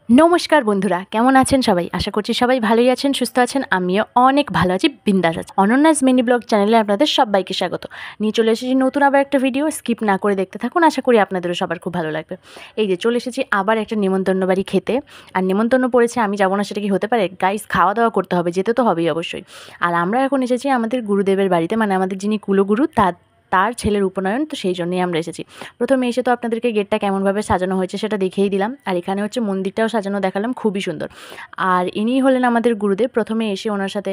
নমস্কার বন্ধুরা, কেমন আছেন সবাই? আশা করছি সবাই ভালোই আছেন, সুস্থ আছেন। আমিও অনেক ভালো আছি, বিন্দাস আছি। অনন্যাস মিনি ব্লগ চ্যানেলে আপনাদের সবাইকে স্বাগত। নিয়ে চলে এসেছি নতুন আবার একটা ভিডিও। স্কিপ না করে দেখতে থাকুন, আশা করি আপনাদেরও সবার খুব ভালো লাগবে। এই যে চলে এসেছি আবার একটা নেমন্তন্ন বাড়ি খেতে। আর নেমন্তন্ন পড়েছে, আমি যাবো না সেটা কি হতে পারে? গাইস, খাওয়া দাওয়া করতে হবে, যেতে তো হবেই অবশ্যই। আর আমরা এখন এসেছি আমাদের গুরুদেবের বাড়িতে, মানে আমাদের যিনি কুলগুরু তার ছেলের উপনয়ন, তো সেই জন্যই আমরা এসেছি। প্রথমে এসে তো আপনাদেরকে গেটটা কেমনভাবে সাজানো হয়েছে সেটা দেখিয়েই দিলাম, আর এখানে হচ্ছে মন্দিরটাও সাজানো দেখালাম, খুবই সুন্দর। আর ইনিই হলেন আমাদের গুরুদেব। প্রথমে এসে ওনার সাথে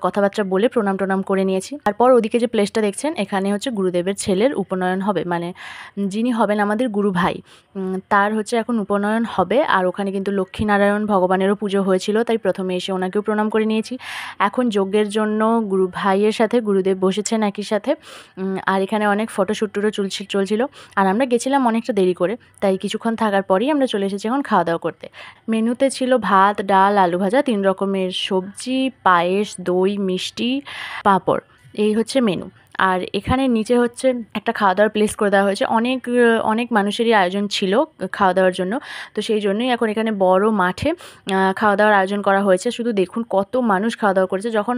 কথাবার্তা বলে প্রণাম টনাম করে নিয়েছি। তারপর ওদিকে যে প্লেসটা দেখছেন, এখানে হচ্ছে গুরুদেবের ছেলের উপনয়ন হবে, মানে যিনি হবেন আমাদের গুরু ভাই, তার হচ্ছে এখন উপনয়ন হবে। আর ওখানে কিন্তু লক্ষ্মীনারায়ণ ভগবানেরও পুজো হয়েছিল, তাই প্রথমে এসে ওনাকেও প্রণাম করে নিয়েছি। এখন যজ্ঞের জন্য গুরু ভাইয়ের সাথে গুরুদেব বসেছেন একই সাথে। আর এখানে অনেক ফটোশ্যুটও চলছিল। আর আমরা গেছিলাম অনেকটা দেরি করে, তাই কিছুক্ষণ থাকার পরেই আমরা চলে এসেছি এখন খাওয়া দাওয়া করতে। মেনুতে ছিল ভাত, ডাল, আলু ভাজা, 3 রকমের সবজি, পায়েস, দই, মিষ্টি, পাঁপড়। এই হচ্ছে মেনু। আর এখানে নিচে হচ্ছে একটা খাওয়া দাওয়ার প্লেস করে দেওয়া হয়েছে। অনেক মানুষেরই আয়োজন ছিল খাওয়া দাওয়ার জন্য, তো সেই জন্যই এখন এখানে বড় মাঠে খাওয়া দাওয়ার আয়োজন করা হয়েছে। শুধু দেখুন কত মানুষ খাওয়া দাওয়া করেছে। যখন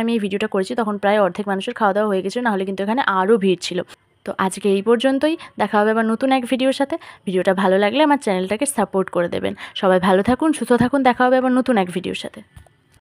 আমি এই ভিডিওটা করেছি তখন প্রায় অর্ধেক মানুষের খাওয়া দাওয়া হয়ে গেছে, নাহলে কিন্তু এখানে আরও ভিড় ছিল। তো আজকে এই পর্যন্তই। দেখা হবে আবার নতুন এক ভিডিওর সাথে। ভিডিওটা ভালো লাগলে আমার চ্যানেলটাকে সাপোর্ট করে দেবেন। সবাই ভালো থাকুন, সুস্থ থাকুন। দেখা হবে আবার নতুন এক ভিডিওর সাথে।